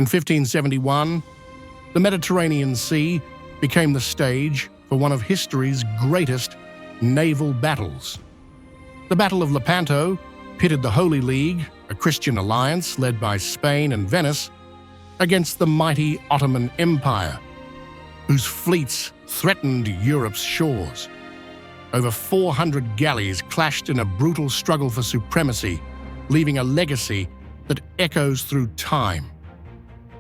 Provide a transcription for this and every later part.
In 1571, the Mediterranean Sea became the stage for one of history's greatest naval battles. The Battle of Lepanto pitted the Holy League, a Christian alliance led by Spain and Venice, against the mighty Ottoman Empire, whose fleets threatened Europe's shores. Over 400 galleys clashed in a brutal struggle for supremacy, leaving a legacy that echoes through time.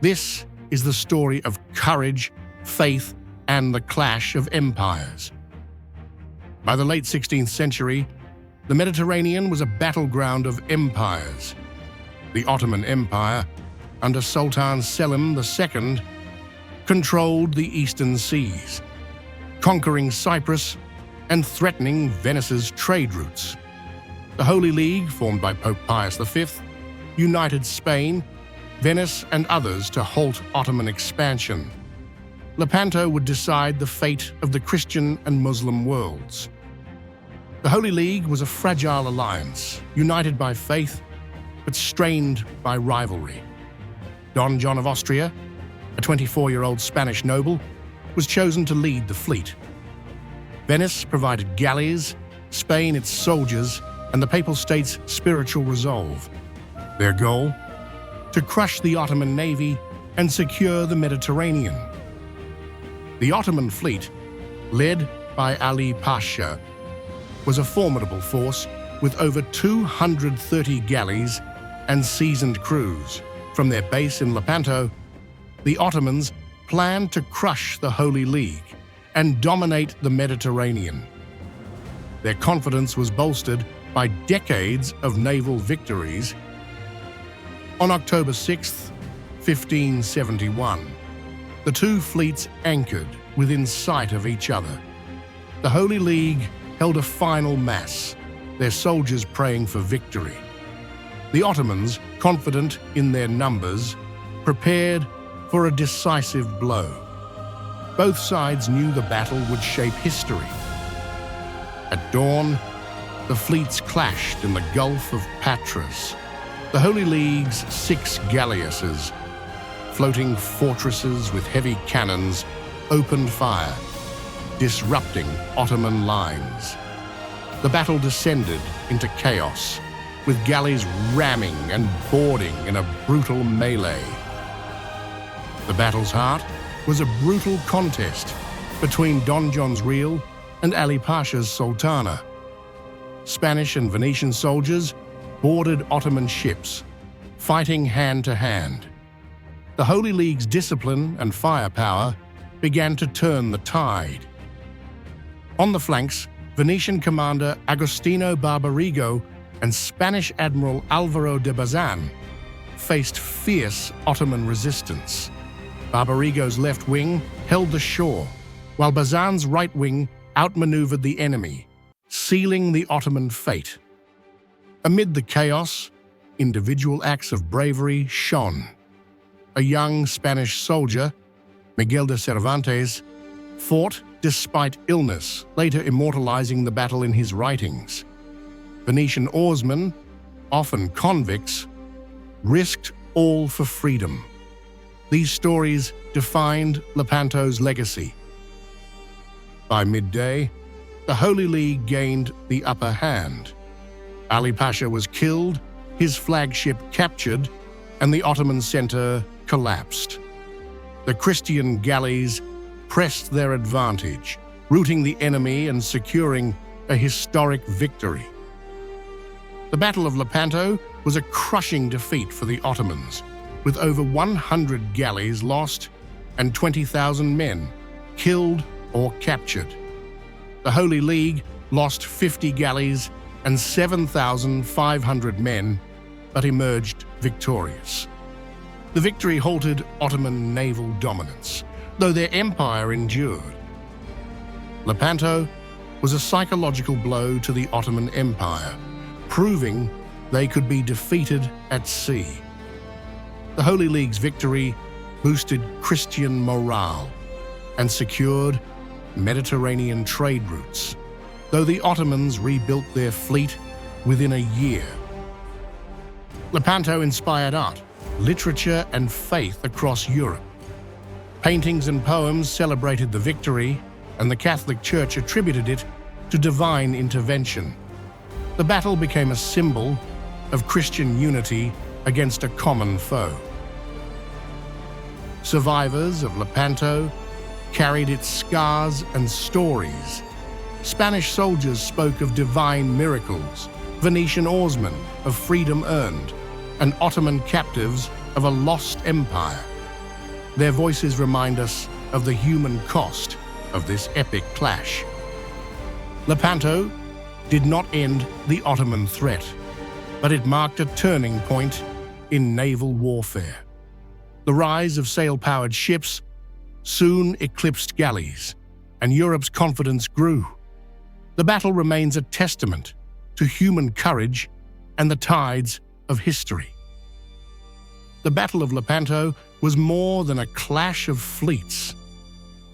This is the story of courage, faith, and the clash of empires. By the late 16th century, the Mediterranean was a battleground of empires. The Ottoman Empire, under Sultan Selim II, controlled the eastern seas, conquering Cyprus and threatening Venice's trade routes. The Holy League, formed by Pope Pius V, united Spain, Venice, and others to halt Ottoman expansion. Lepanto would decide the fate of the Christian and Muslim worlds. The Holy League was a fragile alliance, united by faith, but strained by rivalry. Don John of Austria, a 24-year-old Spanish noble, was chosen to lead the fleet. Venice provided galleys, Spain its soldiers, and the Papal States' spiritual resolve. Their goal? To crush the Ottoman navy and secure the Mediterranean. The Ottoman fleet, led by Ali Pasha, was a formidable force with over 230 galleys and seasoned crews. From their base in Lepanto, the Ottomans planned to crush the Holy League and dominate the Mediterranean. Their confidence was bolstered by decades of naval victories. On October 6, 1571, the two fleets anchored within sight of each other. The Holy League held a final mass, their soldiers praying for victory. The Ottomans, confident in their numbers, prepared for a decisive blow. Both sides knew the battle would shape history. At dawn, the fleets clashed in the Gulf of Patras. The Holy League's 6 galleasses, floating fortresses with heavy cannons, opened fire, disrupting Ottoman lines. The battle descended into chaos, with galleys ramming and boarding in a brutal melee. The battle's heart was a brutal contest between Don John's Real and Ali Pasha's Sultana. Spanish and Venetian soldiers boarded Ottoman ships, fighting hand to hand. The Holy League's discipline and firepower began to turn the tide. On the flanks, Venetian commander Agostino Barbarigo and Spanish Admiral Alvaro de Bazan faced fierce Ottoman resistance. Barbarigo's left wing held the shore, while Bazan's right wing outmaneuvered the enemy, sealing the Ottoman fate. Amid the chaos, individual acts of bravery shone. A young Spanish soldier, Miguel de Cervantes, fought despite illness, later immortalizing the battle in his writings. Venetian oarsmen, often convicts, risked all for freedom. These stories defined Lepanto's legacy. By midday, the Holy League gained the upper hand. Ali Pasha was killed, his flagship captured, and the Ottoman center collapsed. The Christian galleys pressed their advantage, routing the enemy and securing a historic victory. The Battle of Lepanto was a crushing defeat for the Ottomans, with over 100 galleys lost and 20,000 men killed or captured. The Holy League lost 50 galleys and 7,500 men, but emerged victorious. The victory halted Ottoman naval dominance, though their empire endured. Lepanto was a psychological blow to the Ottoman Empire, proving they could be defeated at sea. The Holy League's victory boosted Christian morale and secured Mediterranean trade routes, though the Ottomans rebuilt their fleet within a year. Lepanto inspired art, literature and faith across Europe. Paintings and poems celebrated the victory, and the Catholic Church attributed it to divine intervention. The battle became a symbol of Christian unity against a common foe. Survivors of Lepanto carried its scars and stories. Spanish soldiers spoke of divine miracles, Venetian oarsmen of freedom earned, and Ottoman captives of a lost empire. Their voices remind us of the human cost of this epic clash. Lepanto did not end the Ottoman threat, but it marked a turning point in naval warfare. The rise of sail-powered ships soon eclipsed galleys, and Europe's confidence grew. The battle remains a testament to human courage and the tides of history. The Battle of Lepanto was more than a clash of fleets.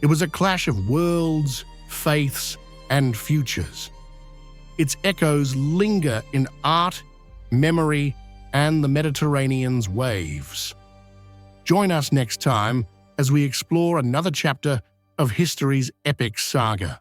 It was a clash of worlds, faiths, and futures. Its echoes linger in art, memory, and the Mediterranean's waves. Join us next time as we explore another chapter of history's epic saga.